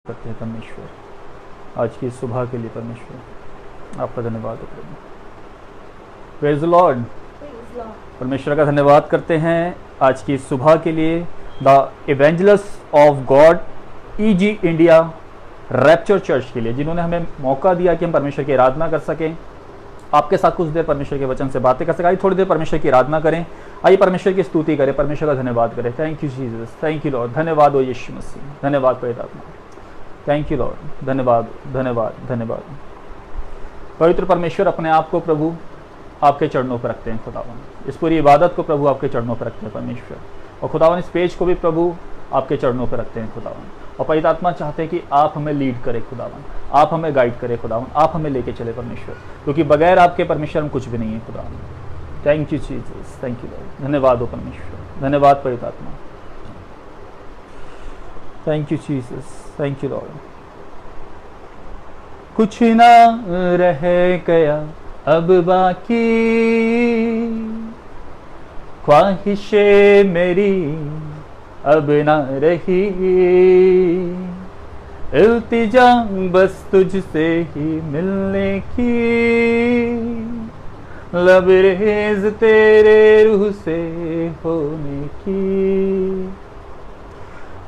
करते हैं परमेश्वर आज की सुबह के लिए। परमेश्वर आपका धन्यवाद है प्रभु। Praise the Lord. परमेश्वर का धन्यवाद करते हैं आज की सुबह के लिए। The evangelist of God EG India rapture church के लिए, जिन्होंने हमें मौका दिया कि हम परमेश्वर की आराधना कर सकें, आपके साथ कुछ देर परमेश्वर के वचन से बातें कर सकें। आइए थोड़ी देर परमेश्वर की आराधना करें, आइए परमेश्वर की स्तुति करें, परमेश्वर का धन्यवाद करें। Thank you Jesus, thank you Lord. धन्यवाद हो यीशु मसीह, धन्यवाद पवित्र आत्मा, थैंक यू लॉर्ड। धन्यवाद धन्यवाद धन्यवाद। पवित्र परमेश्वर, अपने आप को प्रभु आपके चरणों पर रखते हैं खुदावन। इस पूरी इबादत को प्रभु आपके चरणों पर रखते हैं परमेश्वर, और खुदावन इस पेज को भी प्रभु आपके चरणों पर रखते हैं खुदावन। और पवित्र आत्मा चाहते हैं कि आप हमें लीड करें खुदावन, आप हमें गाइड करें खुदावन, आप हमें लेके चले परमेश्वर, क्योंकि बगैर आपके परमेश्वर हम कुछ भी नहीं है खुदावन। Thank you Jesus, thank you Lord. धन्यवाद हो परमेश्वर, धन्यवाद पवित्र आत्मा। Thank you Jesus, thank you Lord. कुछ ना रह गया अब बाकी, ख्वाहिशें मेरी अब ना रही, इल्तिजा बस तुझसे ही मिलने की, लबरेज तेरे रूह से होने की।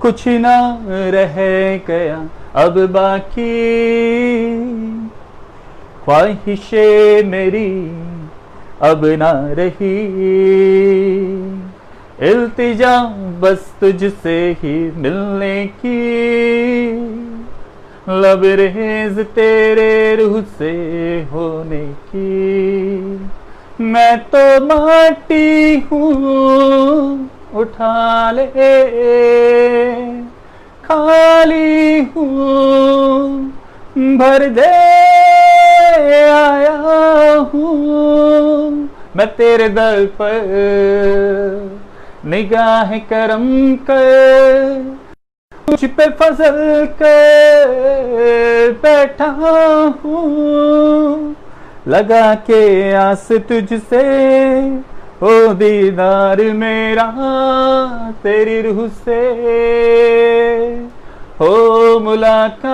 कुछ ना रह गया अब बाकी, ख्वाहिशें मेरी अब ना रही, इल्तिजा बस तुझसे ही मिलने की, लबरेज तेरे रूह से होने की। मैं तो माटी हूँ उठा ले, खाली हूँ भर दे आया हूँ, मैं तेरे दर पर निगाह करम कर, तुझ पे फजल कर बैठा हूँ, लगा के आस तुझसे हो दीदार मेरा तेरी रूह से, हो मुलाकात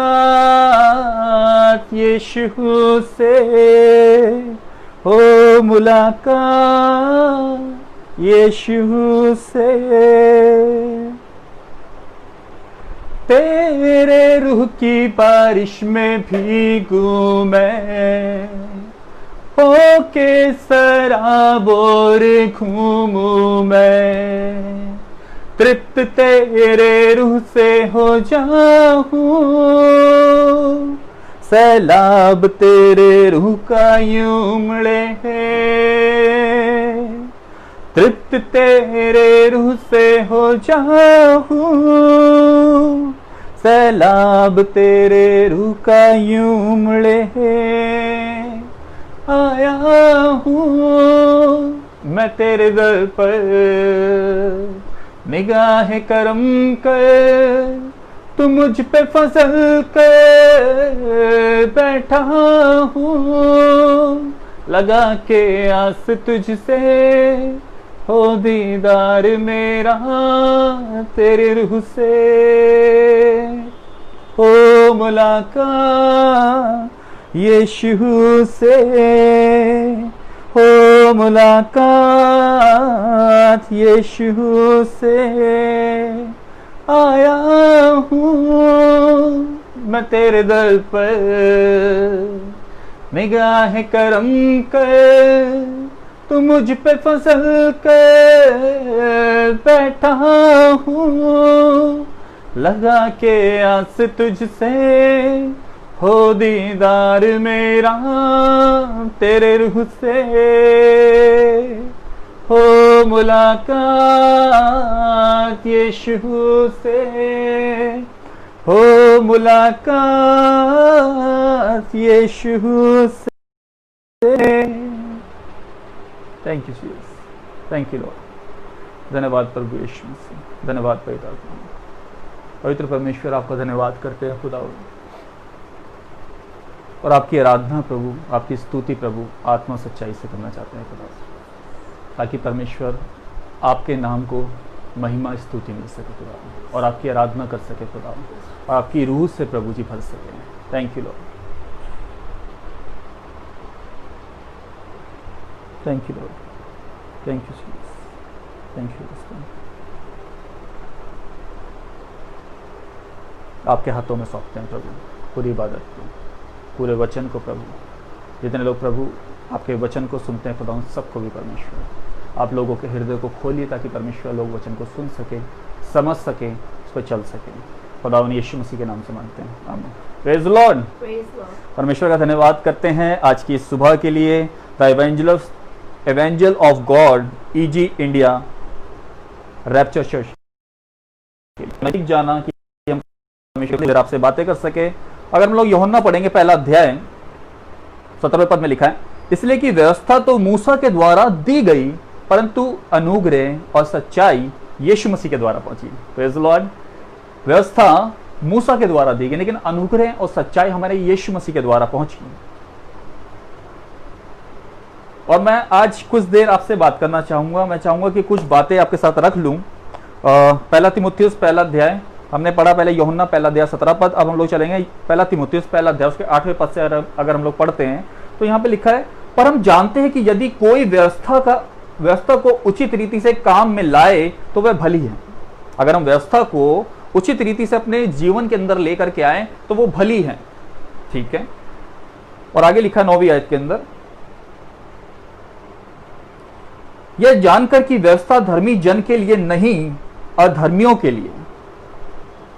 यीशु से, हो मुलाकात यीशु से। तेरे रूह की बारिश में भीगूं मैं, होके सराबोर घूमूं मैं, तृप्त तेरे रूह से हो जाऊं, सैलाब तेरे रूह का यूं उमड़े है, तृप्त तेरे रूह से हो जाऊं, सैलाब तेरे रूह का यूं उमड़े है। आया हूँ मैं तेरे दर पर, निगाह करम कर, तू मुझ पे फजल कर बैठा हूँ, लगा के आस तुझसे हो दीदार मेरा तेरे रूह से, हो मुलाकात यीशु से, हो मुलाकात यीशु से। आया हूँ मैं तेरे दर पर, निगाह करम कर, तू मुझ पे फजल कर बैठा हूँ, लगा के आस तुझसे हो दीदार मेरा तेरे रूह से, हो मुलाकात यीशु से, हो मुलाकात यीशु से। Thank you Jesus, thank you Lord. धन्यवाद प्रभु यीशु मसीह, धन्यवाद पवित्र आत्मा। पवित्र परमेश्वर, आपका धन्यवाद करते हैं खुदा, और आपकी आराधना प्रभु, आपकी स्तुति प्रभु आत्मा सच्चाई से करना चाहते हैं खुदा, ताकि परमेश्वर आपके नाम को महिमा स्तुति मिल सके खुदा, और आपकी आराधना कर सके खुदा, और आपकी रूह से प्रभु जी भर सके। Thank you Lord, thank you Lord, thank you Jesus, thank you. आपके हाथों में सौंपते हैं प्रभु पूरी इबादत को, पूरे वचन को प्रभु। जितने लोग प्रभु आपके वचन को सुनते हैं खुदा, उन सबको भी परमेश्वर आप लोगों के हृदय को खोलिए, ताकि परमेश्वर लोग वचन को सुन सके, समझ सके, उस पर चल सके। खुदा उन यीशु मसीह के नाम से मांगते हैं, आमीन। Praise the Lord. परमेश्वर का धन्यवाद करते हैं आज की इस सुबह के लिए। The evangel of God easy India rapture church जाना कि हम परमेश्वर आपसे बातें कर सके। अगर हम लोग यूहन्ना पढ़ेंगे पहला अध्याय 17वें पद में लिखा है, इसलिए कि व्यवस्था तो मूसा के द्वारा दी गई, परंतु अनुग्रह और सच्चाई यीशु मसीह के द्वारा पहुंची। Praise the Lord. व्यवस्था मूसा के द्वारा दी गई, लेकिन अनुग्रह और सच्चाई हमारे यीशु मसीह के द्वारा पहुंची। और मैं आज कुछ देर आपसे बात करना चाहूंगा। मैं चाहूंगा कि कुछ बातें आपके साथ रख लूं। पहला तीमुथियुस पहला अध्याय हमने पढ़ा, पहले यूहन्ना पहला अध्याय 17 पद। अब हम लोग चलेंगे पहला तीमुथियुस पहला अध्याय उसके 8वें पद से अगर हम लोग पढ़ते हैं तो यहाँ पे लिखा है, पर हम जानते हैं कि यदि कोई व्यवस्था को उचित रीति से काम में लाए तो वह भली है। अगर हम व्यवस्था को उचित रीति से अपने जीवन के अंदर लेकर के आए तो वो भली है, ठीक है। और आगे लिखा 9वीं आयत के अंदर, यह जानकर कि व्यवस्था धर्मी जन के लिए नहीं, अधर्मियों के लिए।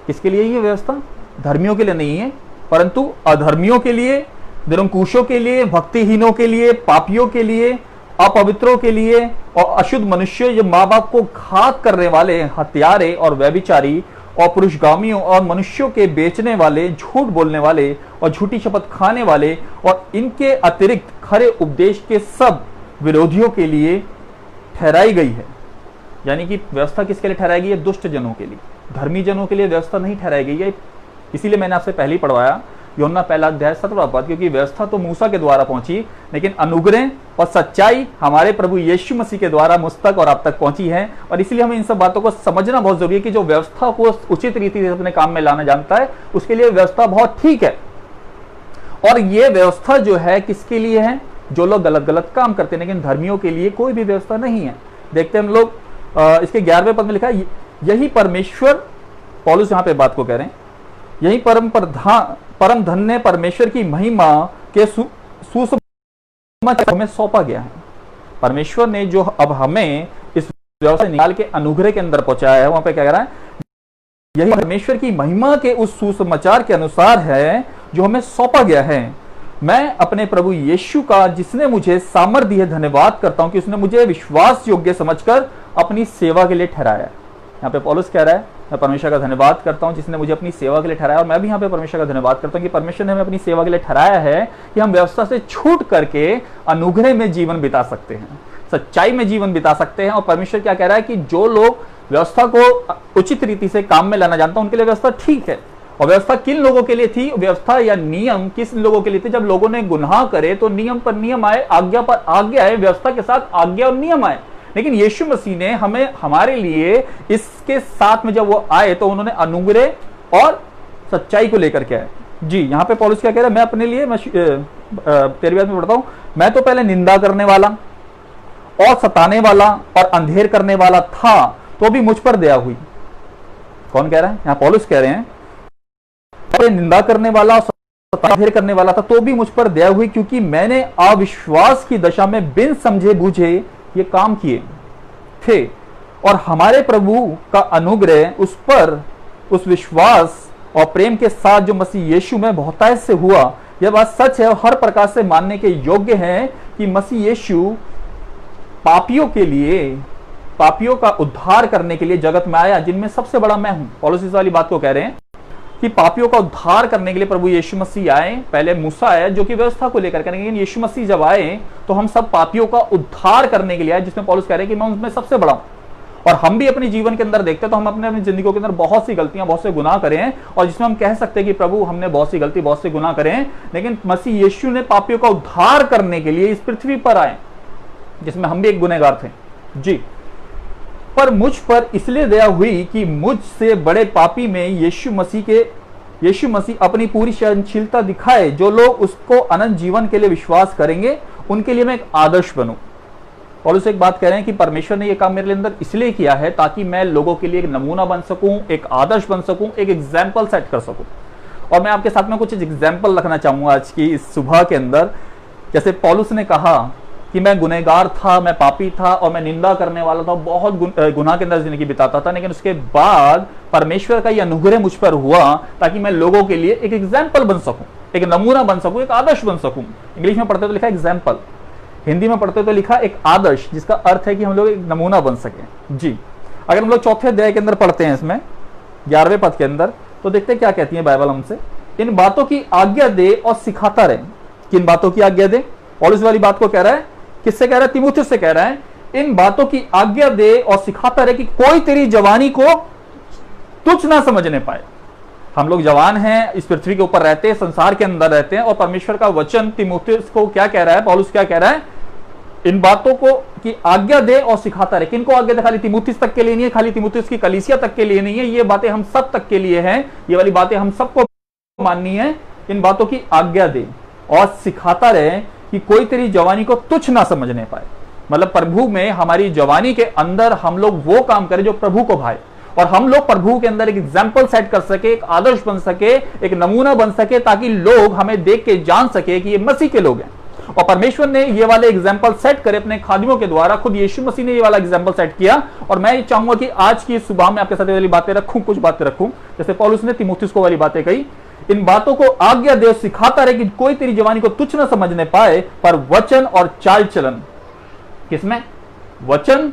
किसके लिए ये व्यवस्था? धर्मियों के लिए नहीं है, परंतु अधर्मियों के लिए, निरंकुशों के लिए, भक्तिहीनों के लिए, पापियों के लिए, अपवित्रों के लिए, और अशुद्ध मनुष्य, जो माँ बाप को घात करने वाले, हत्यारे और व्यभिचारी और पुरुषगामियों और मनुष्यों के बेचने वाले, झूठ बोलने वाले और झूठी शपथ खाने वाले और इनके अतिरिक्त खरे उपदेश के सब विरोधियों के लिए ठहराई गई है। यानी कि व्यवस्था किसके लिए ठहराई गई है? दुष्ट जनों के लिए, धर्मी जनों के लिए व्यवस्था नहीं ठहराई गई है। इसीलिए मैंने आपसे पहले ही पढ़वाया यूहन्ना पहला अध्याय 17वां पद, क्योंकि व्यवस्था तो मूसा के द्वारा पहुंची, लेकिन अनुग्रह और सच्चाई हमारे प्रभु यीशु मसीह के द्वारा मुझ तक और आप तक पहुंची है। और इसीलिए हमें इन सब बातों को समझना बहुत जरूरी है कि जो व्यवस्था को उचित रीति से अपने काम में लाना जानता है, उसके लिए व्यवस्था बहुत ठीक है। और ये व्यवस्था जो है किसके लिए है? जो लोग गलत गलत काम करते हैं, लेकिन धर्मियों के लिए कोई भी व्यवस्था नहीं है। देखते हैं हम लोग इसके 11वें पद में लिखा है, यही परमेश्वर, पौलुस यहाँ पे बात को कह रहे हैं, यही परम धन्य परमेश्वर की महिमा के सुसमाचार हमें सौंपा गया है। परमेश्वर ने जो अब हमें इस व्यवस्था निकाल के अनुग्रह के अंदर पहुंचाया है, वहां पे क्या कह रहा है? यही परमेश्वर की महिमा के उस सुसमाचार के अनुसार है जो हमें सौंपा गया है। मैं अपने प्रभु यीशु का, जिसने मुझे सामर्थ दी है, धन्यवाद करता हूं कि उसने मुझे विश्वास योग्य समझकर अपनी सेवा के लिए ठहराया। यहाँ पे पौलुस कह रहा है, मैं परमेश्वर का धन्यवाद करता हूं जिसने मुझे अपनी सेवा के लिए ठहराया। और मैं भी यहाँ पे परमेश्वर का धन्यवाद करता हूं कि परमेश्वर ने हमें अपनी सेवा के लिए ठहराया है कि हम व्यवस्था से छूट करके अनुग्रह में जीवन बिता सकते हैं, सच्चाई में जीवन बिता सकते हैं। और परमेश्वर क्या कह रहा है कि जो लोग व्यवस्था को उचित रीति से काम में लाना जानता है, उनके लिए व्यवस्था ठीक है। और व्यवस्था किन लोगों के लिए थी? व्यवस्था या नियम किस लोगों के लिए थे? जब लोगों ने गुनाह करे तो नियम पर नियम आए, आज्ञा पर आज्ञा आए, व्यवस्था के साथ आज्ञा और नियम आए। लेकिन यीशु मसीह ने हमें, हमारे लिए इसके साथ में जब वो आए तो उन्होंने अनुग्रह और सच्चाई को लेकर के आए। जी, यहाँ पे पौलुस क्या कह रहा है? मैं अपने लिए, मैं 13वीं में पढ़ता हूं, मैं तो पहले निंदा करने वाला और सताने वाला और अंधेर करने वाला था, तो भी मुझ पर दया हुई। कौन कह रहा है? यहाँ पौलुस कह रहे हैं, निंदा करने वाला और अंधेर करने वाला था, तो भी मुझ पर दया हुई, क्योंकि मैंने अविश्वास की दशा में बिन समझे बूझे ये काम किए थे। और हमारे प्रभु का अनुग्रह उस पर, उस विश्वास और प्रेम के साथ जो मसीह यीशु में बहुतायत से हुआ, यह बात सच है और हर प्रकार से मानने के योग्य है कि मसीह यीशु पापियों के लिए, पापियों का उद्धार करने के लिए जगत में आया, जिनमें सबसे बड़ा मैं हूं। पौलुस इस वाली बात को कह रहे हैं कि पापियों का उद्धार करने के लिए प्रभु यीशु मसीह आए। पहले मूसा आया जो कि व्यवस्था को लेकर के, लेकिन यीशु मसीह जब आए तो हम सब पापियों का उद्धार करने के लिए आए, जिसमें पौलुस कह रहे हैं कि मैं उनमें सबसे बड़ा हूं। और हम भी अपने जीवन के अंदर देखते हैं तो हम अपने अपनी जिंदगी के अंदर बहुत सी गलतियां, बहुत से गुनाह करे हैं, और जिसमें हम कह सकते हैं कि प्रभु हमने बहुत सी गलती, बहुत से गुनाह करे हैं, लेकिन मसीह यीशु ने पापियों का उद्धार करने के लिए इस पृथ्वी पर आए, जिसमें हम भी एक गुनहगार थे। जी, पर मुझ पर इसलिए दया हुई कि मुझसे बड़े पापी में यीशु मसीह अपनी पूरी सहनशीलता दिखाए। जो लोग उसको अनंत जीवन के लिए विश्वास करेंगे उनके लिए मैं एक आदर्श बनूं। और उसे एक बात कह रहे हैं कि परमेश्वर ने यह काम मेरे अंदर इसलिए किया है ताकि मैं लोगों के लिए एक नमूना बन सकूं, एक आदर्श बन सकूं, एक एग्जाम्पल सेट कर सकूं। और मैं आपके साथ में कुछ एग्जाम्पल रखना चाहूंगा आज की इस सुबह के अंदर। जैसे पौलुस ने कहा कि मैं गुनहगार था, मैं पापी था और मैं निंदा करने वाला था, बहुत गुनाह के अंदर जिंदगी बिताता था, लेकिन उसके बाद परमेश्वर का यह अनुग्रह मुझ पर हुआ ताकि मैं लोगों के लिए एक एग्जाम्पल बन सकूं, एक नमूना बन सकूं, एक आदर्श बन सकूं। इंग्लिश में पढ़ते तो लिखा एग्जाम्पल, हिंदी में पढ़ते तो लिखा एक आदर्श, जिसका अर्थ है कि हम लोग एक नमूना बन सके। जी, अगर हम लोग चौथे अध्याय के अंदर पढ़ते हैं, इसमें 11वें पद के अंदर, तो देखते क्या कहती है बाइबल हमसे। इन बातों की आज्ञा दे और सिखाता रहे। किन बातों की आज्ञा दे? और इस वाली बात को कह रहा है, किससे कह रहा है? तीमुथियुस से कह रहा है। इन बातों की आज्ञा दे और सिखाता रहे कि कोई तेरी जवानी को तुच्छ ना समझने पाए। हम लोग जवान हैं, इस पृथ्वी के ऊपर रहते हैं, संसार के अंदर रहते हैं, और परमेश्वर का वचन तीमुथियुस को क्या कह रहा है? पौलुस क्या कह रहा है? इन बातों को की आज्ञा दे और सिखाता रहे। किनको आज्ञा दे? खाली तीमुथियुस तक के लिए नहीं है, खाली तीमुथियुस की कलीसिया तक के लिए नहीं है, ये बातें हम सब तक के लिए हैं। ये वाली बातें हम सबको माननी है। इन बातों की आज्ञा दे और सिखाता रहे कि कोई तेरी जवानी को तुच्छ ना समझने पाए। मतलब प्रभु में हमारी जवानी के अंदर हम लोग वो काम करें जो प्रभु को भाए, और हम लोग प्रभु के अंदर एक एग्जाम्पल सेट कर सके, एक आदर्श बन सके, एक नमूना बन सके, ताकि लोग हमें देख के जान सके कि ये मसीह के लोग हैं। और परमेश्वर ने ये वाले एग्जाम्पल सेट करे अपने खादिमों के द्वारा। खुद यीशु मसीह ने ये वाला एग्जाम्पल सेट किया। और मैं चाहूंगा कि आज की सुबह में आपके साथ ये वाली बातें रखूं, कुछ बातें रखूं, जैसे पौलुस ने तीमुथियुस को वाली बातें कही। इन बातों को आज्ञा दे, सिखाता रहे कि कोई तेरी जवानी को तुच्छ न समझने पाए, पर वचन और चाल चलन, किसमें? वचन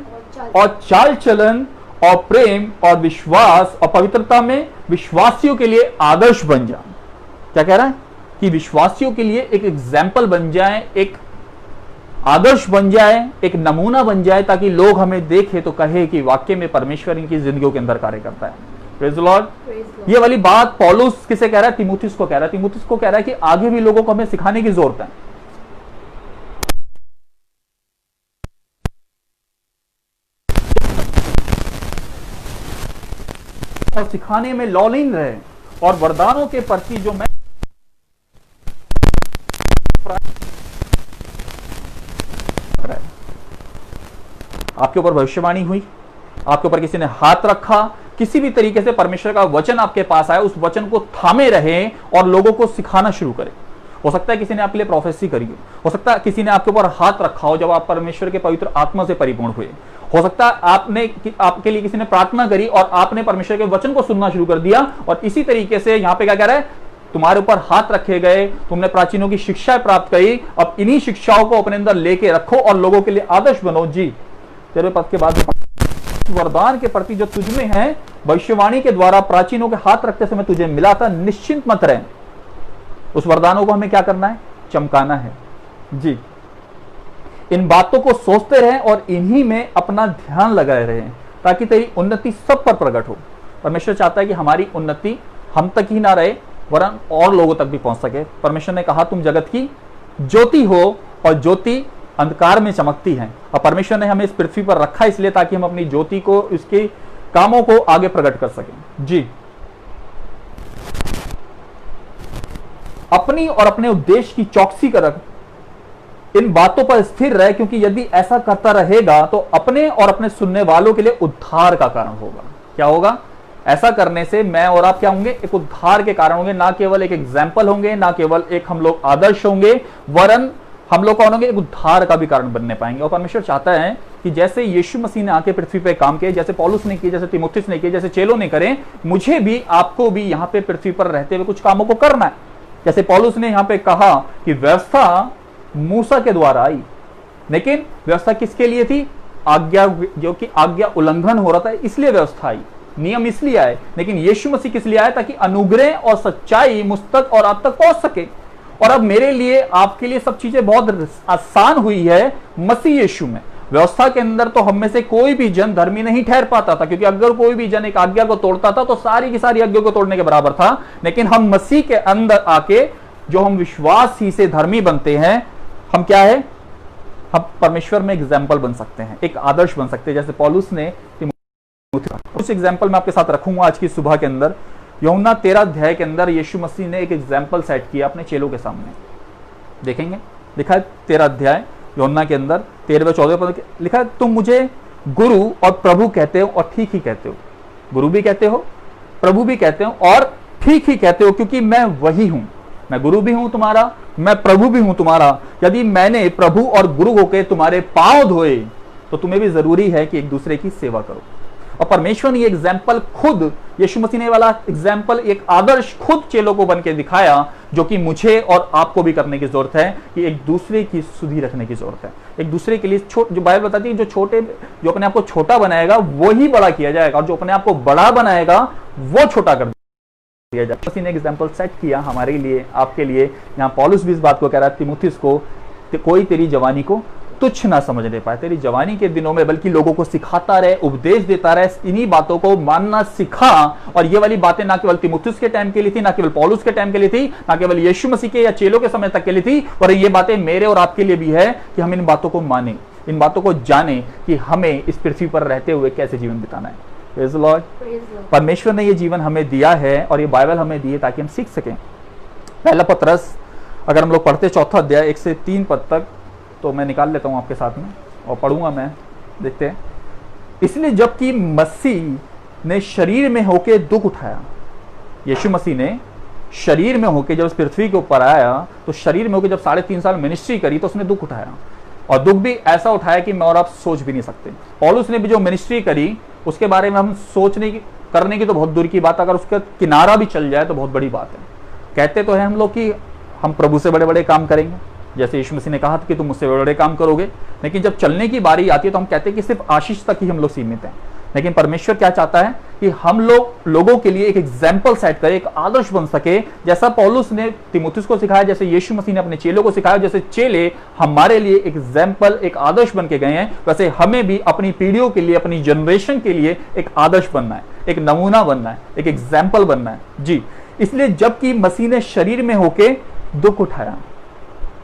और चाल चलन और प्रेम और विश्वास और पवित्रता में विश्वासियों के लिए आदर्श बन जा। क्या कह रहा है? कि विश्वासियों के लिए एक एग्जाम्पल बन जाए, एक आदर्श बन जाए, एक नमूना बन जाए, ताकि लोग हमें देखें तो कहे कि वाकई में परमेश्वर इनकी जिंदगियों के अंदर कार्य करता है। Praise the Lord. ये वाली बात पौलुस किसे कह रहा है? तीमुथियुस को कह रहा है। तीमुथियुस को कह रहा है कि आगे भी लोगों को हमें सिखाने की जरूरत है। और सिखाने में लॉलिन रहे, और वरदानों के प्रति जो मैं आपके ऊपर भविष्यवाणी हुई, आपके ऊपर किसी ने हाथ रखा, किसी भी तरीके से परमेश्वर का वचन आपके पास आए, उस वचन को थामे रहे और लोगों को सिखाना शुरू करें। हो सकता है किसी ने आपके लिए प्रोफेसी करी हो सकता है किसी ने आपके ऊपर हाथ रखा हो जब आप परमेश्वर के पवित्र आत्मा से परिपूर्ण हुए। हो सकता है आपके लिए किसी ने प्रार्थना करी और आपने परमेश्वर के वचन को सुनना शुरू कर दिया। और इसी तरीके से यहाँ पे क्या कह रहा है? तुम्हारे ऊपर हाथ रखे गए, तुमने प्राचीनों की शिक्षा प्राप्त करी, अब इन्हीं शिक्षाओं को अपने अंदर लेके रखो और लोगों के लिए आदर्श बनो। जी, तेरे पद के बाद वरदान के प्रति जो तुझमें है, भविष्यवाणी के द्वारा प्राचीनों के हाथ रखते समय तुझे मिला था, निश्चिंत मत रहे। उस वरदानों को हमें क्या करना है? चमकाना है। जी, इन बातों को सोचते रहें और इन्हीं में अपना ध्यान लगाए रहें, ताकि तेरी उन्नति सब पर प्रकट हो। परमेश्वर चाहता है कि हमारी उन्नति हम तक ही ना रहे, वरन और लोगों तक भी पहुंच सके। परमेश्वर ने कहा तुम जगत की ज्योति हो, और ज्योति अंधकार में चमकती है। और परमेश्वर ने हमें इस पृथ्वी पर रखा इसलिए ताकि हम अपनी ज्योति को, उसके कामों को आगे प्रकट कर सकें। जी, अपनी और अपने उद्देश्य की चौकसी कर रख, इन बातों पर स्थिर रहे, क्योंकि यदि ऐसा करता रहेगा तो अपने और अपने सुनने वालों के लिए उद्धार का कारण होगा। क्या होगा? ऐसा करने से मैं और आप क्या होंगे? एक उद्धार के कारण होंगे। ना केवल एक एग्जाम्पल होंगे, ना केवल एक हम लोग आदर्श होंगे, वरन हम लोग कौन होंगे? एक उद्धार का भी कारण बनने पाएंगे। और परमेश्वर चाहता है कि जैसे यीशु मसीह ने आके पृथ्वी पे काम किया, जैसे पौलुस ने किया, जैसे तीमुथियुस ने किया, जैसे चेलों ने करें, मुझे भी, आपको भी यहाँ पे पृथ्वी पर रहते हुए कुछ कामों को करना है। जैसे पौलुस ने यहाँ पे कहा कि व्यवस्था मूसा के द्वारा आई, लेकिन व्यवस्था किसके लिए थी? आज्ञा, जो कि आज्ञा उल्लंघन हो रहा था, इसलिए व्यवस्था आई, नियम इसलिए आए। लेकिन यीशु मसीह किस लिए आया? ताकि अनुग्रह और सच्चाई मुझ तक और आप तक पहुंच सके। और अब मेरे लिए, आपके लिए सब चीजें बहुत आसान हुई है मसीह यीशु में। व्यवस्था के अंदर तो हम में से कोई भी जन धर्मी नहीं ठहर पाता था, क्योंकि अगर कोई भी जन एक आज्ञा को तोड़ता था तो सारी की सारी आज्ञा को तोड़ने के बराबर था। लेकिन हम मसीह के अंदर आके जो हम विश्वास ही से धर्मी बनते हैं, हम क्या है? हम परमेश्वर में एग्जाम्पल बन सकते हैं, एक आदर्श बन सकते हैं, जैसे पौलुस ने उस एग्जाम्पल में आपके साथ रखूंगा आज की सुबह के अंदर। यूहन्ना 13 अध्याय के अंदर यीशु मसीह ने एक एग्जाम्पल सेट किया अपने चेलों के सामने। देखेंगे, लिखा है 13 अध्याय यूहन्ना के अंदर 13-14 पद लिखा है, तुम मुझे गुरु और प्रभु कहते हो और ठीक ही कहते हो। गुरु भी कहते हो, प्रभु भी कहते हो और ठीक ही कहते हो, क्योंकि मैं वही हूं। मैं गुरु भी हूं तुम्हारा, मैं प्रभु भी हूं तुम्हारा। यदि मैंने प्रभु और गुरु होकर तुम्हारे पांव धोए तो तुम्हें भी जरूरी है कि एक दूसरे की सेवा करो। और परमेश्वर ने ये एग्जाम्पल खुद, यीशु मसीह ने वाला एग्जाम्पल, एक आदर्श खुद चेलों को बन के दिखाया, जो कि मुझे और आपको भी करने की जरूरत है, कि एक दूसरे की सुधि रखने की जरूरत है। एक दूसरे के लिए जो बाइबल बताती है, जो अपने आप को छोटा बनाएगा वो ही बड़ा किया जाएगा, और जो अपने आप को बड़ा बनाएगा वो छोटा कर दिया जाएगा। मसीह ने एग्जाम्पल सेट किया हमारे लिए, आपके लिए। यहाँ पौलुस भी इस बात को कह रहा है तीमुथियुस को, कोई तेरी जवानी को तुच्छ ना समझने पाए। तेरी जवानी के दिनों में बल्कि लोगों को सिखाता रहे, उपदेश देता रहे, इन्हीं बातों को मानना सिखा। और ये वाली बातें ना केवल तीमुथियुस के टाइम के लिए थी, ना केवल पौलुस के टाइम के लिए थी, ना केवल यीशु मसीह के या चेलों के समय तक के लिए थी, और ये बातें मेरे और आपके लिए भी है कि हम इन बातों को माने, इन बातों को जाने कि हमें इस पृथ्वी पर रहते हुए कैसे जीवन बिताना है। Praise the Lord. परमेश्वर ने ये जीवन हमें दिया है और ये बाइबल हमें दी है ताकि हम सीख सकें। पहला पत्रस अगर हम लोग पढ़ते 4 अध्याय 1 से 3 पद तक, तो मैं निकाल लेता हूं आपके साथ में और पढ़ूंगा मैं, देखते हैं। इसलिए जबकि मसीह ने शरीर में होके दुख उठाया, यीशु मसीह ने शरीर में होके जब इस पृथ्वी के ऊपर आया, तो शरीर में होके जब 3.5 साल मिनिस्ट्री करी, तो उसने दुख उठाया, और दुख भी ऐसा उठाया कि मैं और आप सोच भी नहीं सकते। पौलुस ने भी जो मिनिस्ट्री करी उसके बारे में हम सोचने की, करने की तो बहुत दूर की बात, अगर उसका किनारा भी चल जाए तो बहुत बड़ी बात है। कहते तो है हम लोग कि हम प्रभु से बड़े बड़े काम करेंगे, जैसे यीशु मसीह ने कहा था कि तुम मुझसे बड़े काम करोगे, लेकिन जब चलने की बारी आती है तो हम कहते हैं कि सिर्फ आशीष तक ही हम लोग सीमित हैं। लेकिन परमेश्वर क्या चाहता है कि हम लोगों के लिए एक एग्जाम्पल सेट करे, एक आदर्श बन सके, जैसा पौलुस ने तीमुथियुस को सिखाया, जैसे यीशु मसीह ने अपने चेलों को सिखाया, जैसे चेले हमारे लिए एग्जाम्पल, एक आदर्श बन के गए हैं, वैसे हमें भी अपनी पीढ़ियों के लिए, अपनी जनरेशन के लिए एक आदर्श बनना है, एक नमूना बनना है, एक एग्जाम्पल बनना है। जी, इसलिए जबकि मसीह ने शरीर में होके दुख उठाया,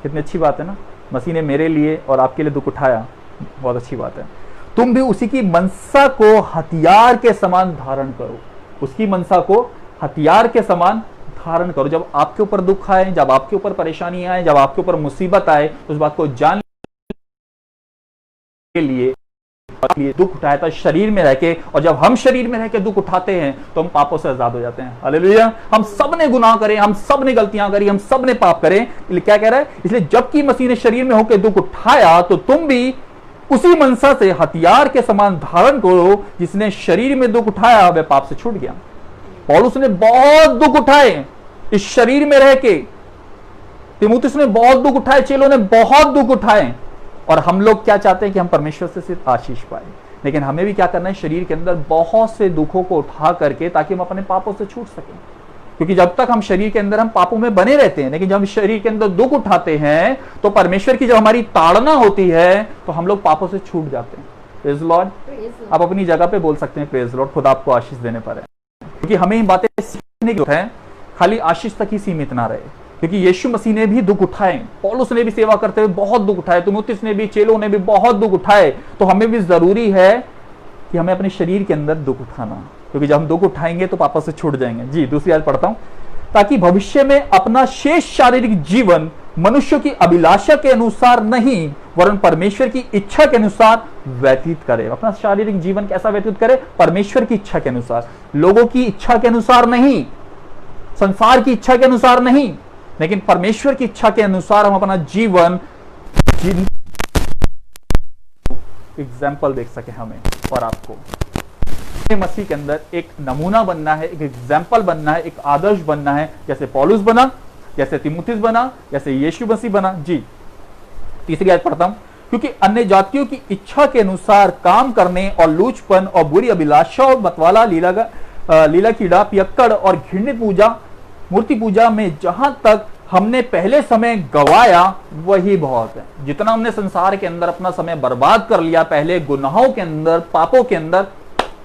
कितनी अच्छी बात है ना, मसीह ने मेरे लिए और आपके लिए दुख उठाया, बहुत अच्छी बात है। तुम भी उसी की मनसा को हथियार के समान धारण करो, उसकी मनसा को हथियार के समान धारण करो। जब आपके ऊपर दुख आए, जब आपके ऊपर परेशानी आए, जब आपके ऊपर मुसीबत आए, उस बात को जानने के लिए दुख उठाया था शरीर में रह के। और जब हम शरीर में रह के दुख उठाते हैं तो हम पापों से आजाद हो जाते हैं। हालेलुया। हम सब ने गुनाह करे, हम सब ने गलतियां करी, हम सब ने पाप करे। क्या कह रहा है? इसलिए जबकि मसीह ने शरीर में होकर दुख उठाया, तो तुम भी उसी मनसा से हथियार के समान धारण करो। जिसने शरीर में दुख उठाया वह पाप से छूट गया। पौलुस ने बहुत दुख उठाए इस शरीर में रह के, तीमुथियुस ने बहुत दुख उठाए, चेलों ने बहुत दुख उठाए। और हम लोग क्या चाहते हैं कि हम परमेश्वर से सिर्फ आशीष पाए, लेकिन हमें भी क्या करना है, शरीर के अंदर बहुत से दुखों को उठा करके, ताकि हम अपने पापों से छूट सकें। क्योंकि जब तक हम शरीर के अंदर हम पापों में बने रहते हैं, लेकिन जब हम शरीर के अंदर दुख उठाते हैं तो परमेश्वर की जब हमारी ताड़ना होती है तो हम लोग पापों से छूट जाते हैं। Praise Lord. आप अपनी जगह पे बोल सकते हैं प्रेज लॉर्ड, खुदा आपको आशीष देने पर है। क्योंकि हमें इन बातें सीखने की है, खाली आशीष तक ही सीमित ना रहे। क्योंकि यीशु मसीह ने भी दुख उठाए, पौलुस ने भी सेवा करते हुए बहुत दुख उठाए, तीमुथियुस ने भी, चेलों ने भी बहुत दुख उठाए। तो हमें भी जरूरी है कि हमें अपने शरीर के अंदर दुख उठाना, क्योंकि जब हम दुख उठाएंगे तो पापों से छूट जाएंगे। जी, दूसरी आयत पढ़ता हूं। ताकि भविष्य में अपना शेष शारीरिक जीवन मनुष्यों की अभिलाषा के अनुसार नहीं, वरन परमेश्वर की इच्छा के अनुसार व्यतीत करे। अपना शारीरिक जीवन कैसा व्यतीत करे? परमेश्वर की इच्छा के अनुसार, लोगों की इच्छा के अनुसार नहीं, संसार की इच्छा के अनुसार नहीं, लेकिन परमेश्वर की इच्छा के अनुसार हम अपना जीवन एग्जाम्पल देख सके हमें और आपको। मसीह के अंदर एक नमूना बनना है, एक एग्जाम्पल बनना है, एक आदर्श बनना है, जैसे पौलुस बना, जैसे तीमुथियुस बना, जैसे यीशु मसीह बना। जी, तीसरी आयत पढ़ता हूं। क्योंकि अन्य जातियों की इच्छा के अनुसार काम करने और लूचपन और बुरी अभिलाषा और मतवाला, लीला कीड़ा, पियक्कड़ और घृणित पूजा, मूर्ति पूजा में जहां तक हमने पहले समय गवाया वही बहुत है। जितना हमने संसार के अंदर अपना समय बर्बाद कर लिया पहले गुनाहों के अंदर, पापों के अंदर,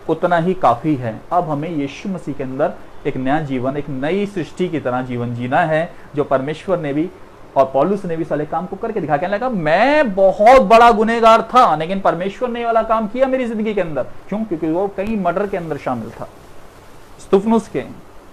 उतना ही काफी है। अब हमें यीशु मसीह के अंदर एक नया जीवन, एक नई सृष्टि की तरह जीवन जीना है, जो परमेश्वर ने भी और पौलुस ने भी साले काम को करके दिखा, कहने लगा मैं बहुत बड़ा गुनहगार था लेकिन परमेश्वर ने वाला काम किया मेरी जिंदगी के अंदर। क्यों? क्योंकि वो कई मर्डर के अंदर शामिल था, स्तुफनुस के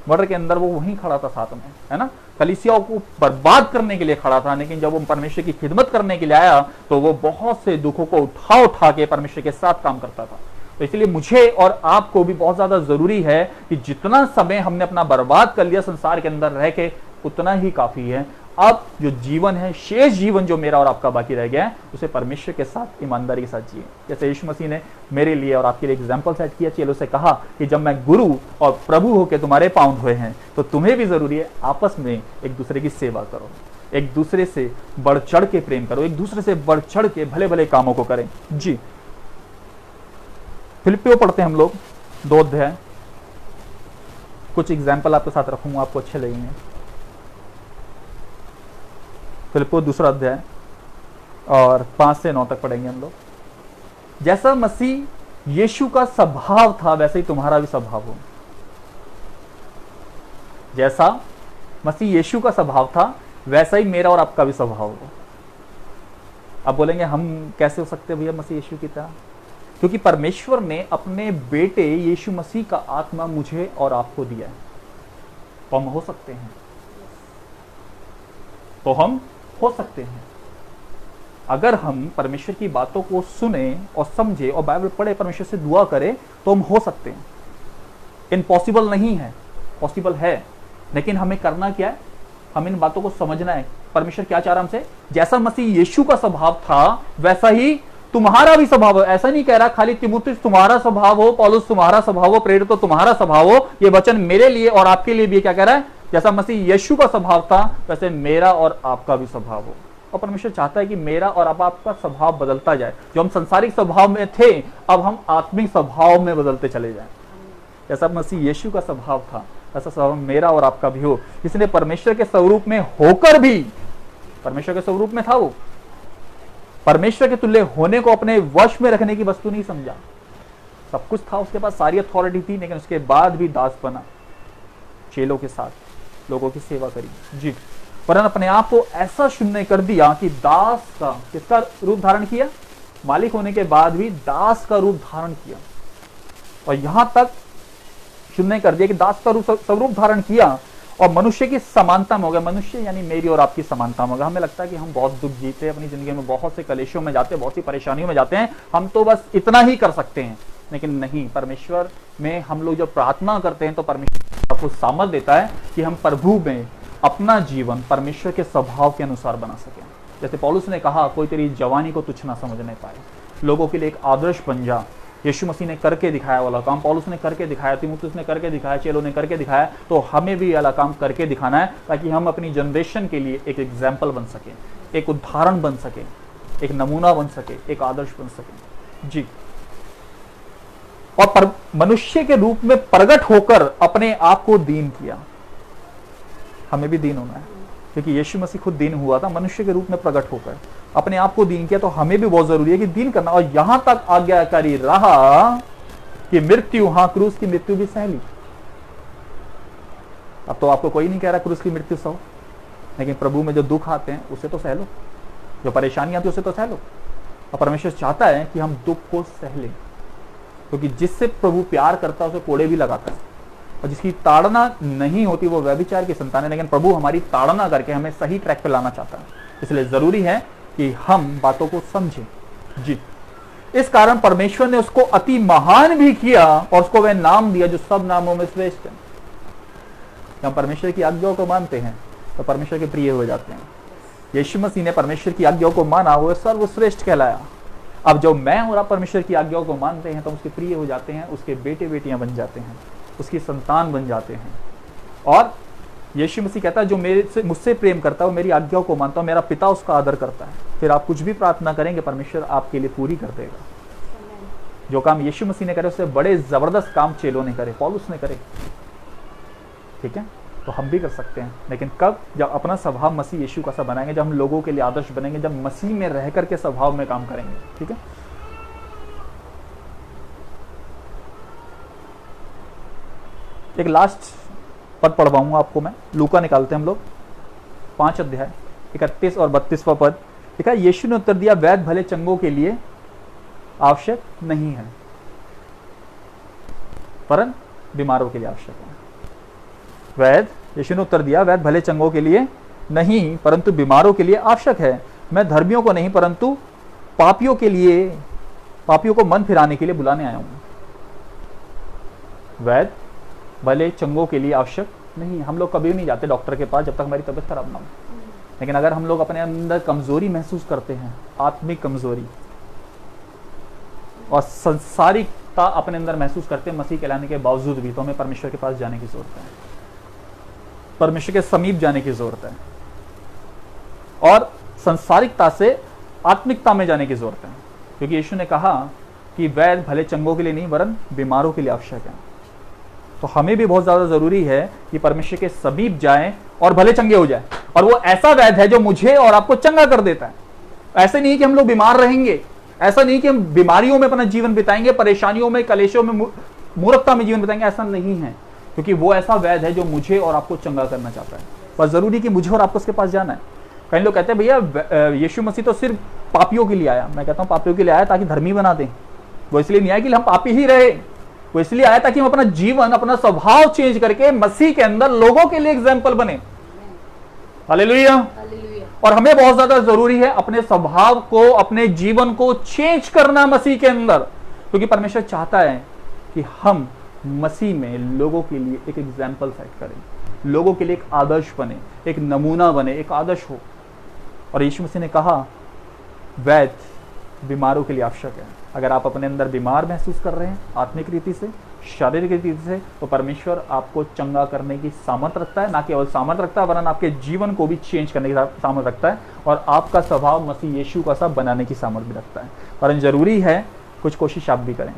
मर्डर के अंदर वो वहीं खड़ा था साथ में, है ना, कलीसियाओं को बर्बाद करने के लिए खड़ा था। लेकिन जब वो परमेश्वर की खिदमत करने के लिए आया तो वो बहुत से दुखों को उठा उठा के परमेश्वर के साथ काम करता था। तो इसलिए मुझे और आपको भी बहुत ज्यादा जरूरी है कि जितना समय हमने अपना बर्बाद कर लिया संसार के अंदर रह के, उतना ही काफी है। अब जो जीवन है, शेष जीवन जो मेरा और आपका बाकी रह गया है, उसे परमेश्वर के साथ ईमानदारी के साथ जिए। जैसे यीशु मसीह ने मेरे लिए और आपके लिए एग्जाम्पल सेट किया, चेलों से कहा कि जब मैं गुरु और प्रभु होकर तुम्हारे पाँव धोए हैं तो तुम्हें भी जरूरी है आपस में एक दूसरे की सेवा करो, एक दूसरे से बढ़ चढ़ के प्रेम करो, एक दूसरे से बढ़ चढ़ के भले भले कामों को करें। जी, फिलिप्पियों पढ़ते हैं हम लोग 2 अध्याय। कुछ एग्जाम्पल आपके साथ रखूंगा, आपको अच्छे लगेंगे। फिलिप्पियों 2 अध्याय और 5 से 9 तक पढ़ेंगे हम लोग। जैसा मसीह यीशु का स्वभाव था वैसे ही तुम्हारा भी स्वभाव हो। जैसा मसीह यीशु का स्वभाव था वैसा ही मेरा और आपका भी स्वभाव हो। आप बोलेंगे हम कैसे हो सकते हैं भैया मसीह यीशु की तरह? क्योंकि परमेश्वर ने अपने बेटे यीशु मसीह का आत्मा मुझे और आपको दिया है, तो हम हो सकते हैं, तो हम हो सकते हैं। अगर हम परमेश्वर की बातों को सुने और समझे और बाइबल पढ़े, परमेश्वर से दुआ करें, तो हम हो सकते हैं। इम्पॉसिबल नहीं है, पॉसिबल है, लेकिन हमें करना क्या है? हमें इन बातों को समझना है। परमेश्वर क्या चाह रहा हमसे? जैसा मसीह यीशु का स्वभाव था वैसा ही तुम्हारा भी स्वभाव हो। ऐसा नहीं कह रहा खाली तीमुथियुस तुम्हारा स्वभाव हो, पौलुस तुम्हारा स्वभाव हो, प्रेरित तो तुम्हारा स्वभाव हो। ये वचन मेरे लिए और आपके लिए भी क्या कह रहा है? जैसा मसीह यीशु का स्वभाव था वैसे मेरा और आपका भी स्वभाव हो। और परमेश्वर चाहता है कि मेरा और अब आपका स्वभाव बदलता जाए। जो हम संसारिक स्वभाव में थे अब हम आत्मिक स्वभाव में बदलते चले जाएं। जैसा मसीह यीशु का स्वभाव था ऐसा स्वभाव मेरा और आपका भी हो। इसने परमेश्वर के स्वरूप में होकर भी, परमेश्वर के स्वरूप में था वो, परमेश्वर के तुल्य होने को अपने वश में रखने की वस्तु नहीं समझा। सब कुछ था उसके पास, सारी अथॉरिटी थी, लेकिन उसके बाद भी दास बना, चेलों के साथ लोगों की सेवा करी। जी, पर अपने आप को ऐसा शून्य कर दिया कि दास का, किसका रूप धारण किया? मालिक होने के बाद भी दास का रूप धारण किया। और यहां तक शून्य कर दिया कि दास का स्वरूप धारण किया और मनुष्य की समानता में हो गया। मनुष्य यानी मेरी और आपकी समानता में हो गया। हमें लगता है कि हम बहुत दुख जीते अपनी जिंदगी में, बहुत से कलेशों में जाते हैं, बहुत सी परेशानियों में जाते हैं, हम तो बस इतना ही कर सकते हैं। लेकिन नहीं, परमेश्वर में हम लोग जब प्रार्थना करते हैं तो परमेश्वर आपको सामर्थ देता है कि हम प्रभु में अपना जीवन परमेश्वर के स्वभाव के अनुसार बना सकें। जैसे पौलुस ने कहा, कोई तेरी जवानी को तुच्छ ना समझने पाए, लोगों के लिए एक आदर्श बन जा। यीशु मसीह ने करके दिखाया वाला काम, पौलुस ने करके दिखाया, तीमुथियुस ने करके दिखाया, चेलों ने करके दिखाया, तो हमें भी वाला काम करके दिखाना है ताकि हम अपनी जनरेशन के लिए एक एग्जाम्पल बन सके, एक उदाहरण बन सके, एक नमूना बन सके, एक आदर्श बन सके। जी, और मनुष्य के रूप में प्रकट होकर अपने आप को दीन किया। हमें भी दीन होना है क्योंकि यीशु मसीह खुद दीन हुआ था, मनुष्य के रूप में प्रकट होकर अपने आप को दीन किया। तो हमें भी बहुत जरूरी है कि दीन करना। और यहां तक आज्ञाकारी रहा कि मृत्यु, हां, क्रूस की मृत्यु भी सह ली। अब तो आपको कोई नहीं कह रहा क्रूस की मृत्यु सहो, लेकिन प्रभु में जो दुख आते हैं उसे तो सह लो, जो परेशानियां आती है उसे तो सह लो। और परमेश्वर चाहता है कि हम दुख को सह लें, क्योंकि जिससे प्रभु प्यार करता है उसे कोड़े भी लगाता है, और जिसकी ताड़ना नहीं होती वो व्यभिचार की संतान है। लेकिन प्रभु हमारी ताड़ना करके हमें सही ट्रैक पे लाना चाहता है। इसलिए जरूरी है कि हम बातों को समझें। जी, इस कारण परमेश्वर ने उसको अति महान भी किया और उसको वह नाम दिया जो सब नामों में श्रेष्ठ है। हम परमेश्वर की आज्ञाओं को मानते हैं तो परमेश्वर के प्रिय हो जाते हैं। यीशु मसीह ने परमेश्वर की आज्ञाओं को माना, वो सर्वश्रेष्ठ कहलाया। अब जो मैं और आप परमेश्वर की आज्ञाओं को मानते हैं तो उसके प्रिय हो जाते हैं, उसके बेटे बेटियां बन जाते हैं, उसकी संतान बन जाते हैं। और यीशु मसीह कहता है जो मुझसे प्रेम करता है वो मेरी आज्ञाओं को मानता है, मेरा पिता उसका आदर करता है। फिर आप कुछ भी प्रार्थना करेंगे परमेश्वर आपके लिए पूरी कर देगा। जो काम यीशु मसीह ने करे उससे बड़े जबरदस्त काम चेलों ने करे, पौलुस ने करे। ठीक है, तो हम भी कर सकते हैं, लेकिन कब? जब अपना स्वभाव मसीह यीशु का सा बनाएंगे, जब हम लोगों के लिए आदर्श बनेंगे, जब मसीह में रह करके स्वभाव में काम करेंगे। ठीक है, एक लास्ट पद पढ़वाऊंगा आपको मैं। लूका निकालते हैं हम लोग 5 अध्याय 31 और 32वां पद लिखा, यीशु ने उत्तर दिया, वैद्य भले चंगों के लिए आवश्यक नहीं है, परंतु बीमारों के लिए आवश्यक है। यीशु ने उत्तर दिया, वैद्य भले चंगों के लिए नहीं परंतु बीमारों के लिए आवश्यक है। मैं धर्मियों को नहीं परंतु पापियों को मन फिराने के लिए बुलाने आया हूं। वैद्य भले चंगों के लिए आवश्यक नहीं। हम लोग कभी नहीं जाते डॉक्टर के पास जब तक हमारी तबीयत खराब ना हो, लेकिन अगर हम लोग अपने अंदर कमजोरी महसूस करते हैं, आत्मिक कमजोरी और संसारिकता अपने अंदर महसूस करते हैं मसीह कहलाने के बावजूद भी, तो हमें परमेश्वर के पास जाने की जरूरत है, परमेश्वर के समीप जाने की जरूरत है और संसारिकता से आत्मिकता में जाने की जरूरत है। क्योंकि यीशु ने कहा कि वैद्य भले चंगों के लिए नहीं वरन बीमारों के लिए आवश्यक है। तो हमें भी बहुत ज्यादा जरूरी है कि परमेश्वर के समीप जाएं और भले चंगे हो जाएं। और वो ऐसा वैद्य है जो मुझे और आपको चंगा कर देता है। ऐसे नहीं कि हम लोग बीमार रहेंगे, ऐसा नहीं कि हम बीमारियों में अपना जीवन बिताएंगे, परेशानियों में, कलेशों में, मूर्खता में जीवन बिताएंगे, ऐसा नहीं है। क्योंकि वो ऐसा वैद्य है जो मुझे और आपको चंगा करना चाहता है। बस जरूरी कि मुझे और आपको उसके पास जाना है। कई लोग कहते हैं भैया यीशु मसीह तो सिर्फ पापियों के लिए आया। मैं कहता हूं पापियों के लिए आया ताकि धर्मी बना दें। वो इसलिए नहीं आया कि हम पापी ही रहे, वो इसलिए आया ताकि हम अपना जीवन, अपना स्वभाव चेंज करके मसीह के अंदर लोगों के लिए एग्जाम्पल बने। हालेलुया। और हमें बहुत ज्यादा जरूरी है अपने स्वभाव को, अपने जीवन को चेंज करना मसीह के अंदर, क्योंकि परमेश्वर चाहता है कि हम मसीह में लोगों के लिए एक एग्जाम्पल सेट करें, लोगों के लिए एक आदर्श बने, एक नमूना बने, एक आदर्श हो। और यीशु मसीह ने कहा वैद्य बीमारों के लिए आवश्यक है। अगर आप अपने अंदर बीमार महसूस कर रहे हैं आत्मिक रीति से, शारीरिक रीति से, तो परमेश्वर आपको चंगा करने की सामर्थ रखता है। ना केवल सामर्थ रखता है वरन आपके जीवन को भी चेंज करने की सामर्थ रखता है और आपका स्वभाव मसीह यीशु का सा बनाने की सामर्थ भी रखता है। परंतु जरूरी है कुछ कोशिश आप भी करें।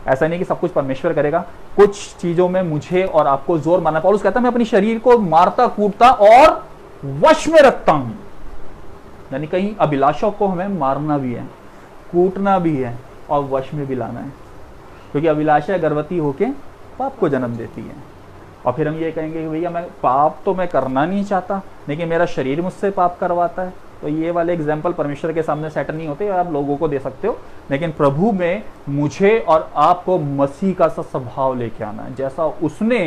ऐसा नहीं कि सब कुछ परमेश्वर करेगा, कुछ चीजों में मुझे और आपको जोर मारना। पौलुस कहता है मैं अपनी शरीर को मारता कूटता और वश में रखता हूं। यानी कहीं अभिलाषों को हमें मारना भी है, कूटना भी है और वश में भी लाना है। क्योंकि अभिलाषा गर्भवती होके पाप को जन्म देती है। और फिर हम ये कहेंगे कि भैया मैं पाप तो मैं करना नहीं चाहता, लेकिन मेरा शरीर मुझसे पाप करवाता है। तो ये वाले एग्जाम्पल परमेश्वर के सामने सेट नहीं होते, आप लोगों को दे सकते हो। लेकिन प्रभु में मुझे और आपको मसीह का सा स्वभाव लेके आना है, जैसा उसने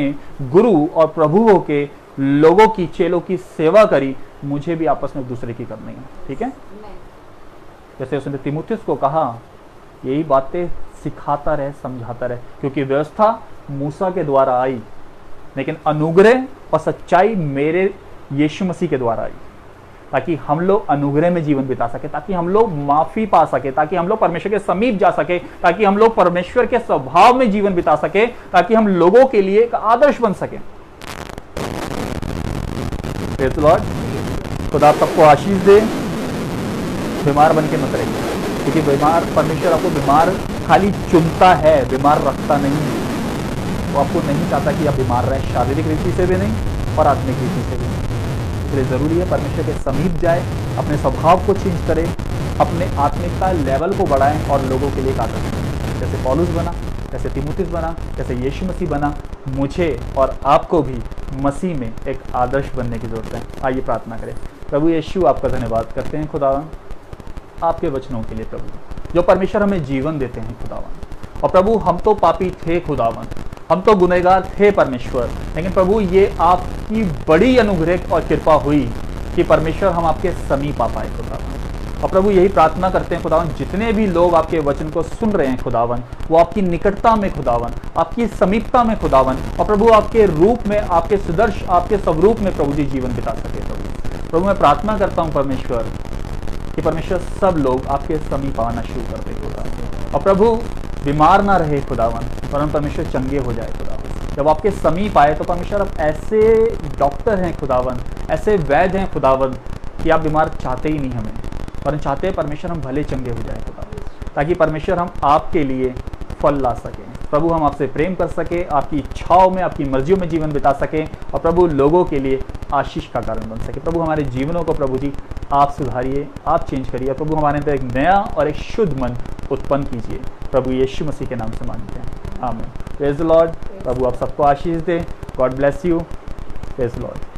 गुरु और प्रभु होके लोगों की, चेलों की सेवा करी, मुझे भी आपस में एक दूसरे की करनी है। ठीक है, जैसे उसने तीमुथियुस को कहा यही बातें सिखाता रहे, समझाता रहे। क्योंकि व्यवस्था मूसा के द्वारा आई, लेकिन अनुग्रह और सच्चाई मेरे यीशु मसीह के द्वारा आई, ताकि हम लोग अनुग्रह में जीवन बिता सके, ताकि हम लोग माफी पा सके, ताकि हम लोग परमेश्वर के समीप जा सके, ताकि हम लोग परमेश्वर के स्वभाव में जीवन बिता सके, ताकि हम लोगों के लिए एक आदर्श बन सके। Praise the Lord. खुदा सबको आशीष दे। बीमार बन के मत रहिए, क्योंकि बीमार, परमेश्वर आपको बीमार खाली चुनता है, बीमार रखता नहीं है। वो आपको नहीं चाहता कि आप बीमार रहें, शारीरिक रीति से भी नहीं और आत्मिक रीति से भी नहीं। इसलिए जरूरी है परमेश्वर के समीप जाए, अपने स्वभाव को चेंज करें, अपने आत्मिकता लेवल को बढ़ाएं और लोगों के लिए आदर्श बने। जैसे पौलुस बना, जैसे तीमुथियुस बना, जैसे यीशु मसीह बना, मुझे और आपको भी मसीह में एक आदर्श बनने की जरूरत है। आइए प्रार्थना करें। प्रभु यीशु आपका धन्यवाद करते हैं खुदावन आपके वचनों के लिए, प्रभु जो परमेश्वर हमें जीवन देते हैं खुदावन। और प्रभु हम तो पापी थे खुदावन, हम तो गुनहगार थे परमेश्वर, लेकिन प्रभु ये आपकी बड़ी अनुग्रह और कृपा हुई कि परमेश्वर हम आपके समीप आ पाए खुदावन। और प्रभु यही प्रार्थना करते हैं खुदावन, जितने भी लोग आपके वचन को सुन रहे हैं खुदावन, वो आपकी निकटता में खुदावन, आपकी समीपता में खुदावन, और प्रभु आपके रूप में, आपके सुदर्श, आपके स्वरूप में प्रभु जी जीवन बिता सके। प्रभु मैं प्रार्थना करता हूँ परमेश्वर कि परमेश्वर सब लोग आपके समीप आना शुरू कर दे खुदावन, और प्रभु बीमार ना रहे खुदावन, परंतु परमेश्वर चंगे हो जाए खुदावन। जब आपके समीप आए तो परमेश्वर आप ऐसे डॉक्टर हैं खुदावन, ऐसे वैद्य हैं खुदावन कि आप बीमार चाहते ही नहीं हमें, परंतु चाहते हैं परमेश्वर हम भले चंगे हो जाए खुदावन, ताकि परमेश्वर हम आपके लिए फल ला सकें। प्रभु हम आपसे प्रेम कर सके, आपकी इच्छाओं में, आपकी मर्जियों में जीवन बिता सकें, और प्रभु लोगों के लिए आशीष का कारण बन सके। प्रभु हमारे जीवनों को प्रभु जी आप सुधारिए, आप चेंज करिए। प्रभु हमारे अंदर एक नया और एक शुद्ध मन उत्पन्न कीजिए। प्रभु यीशु मसीह के नाम से मांगते हैं, आमीन। Praise the Lord. प्रभु आप सबको आशीष दे। God bless you. Praise the Lord.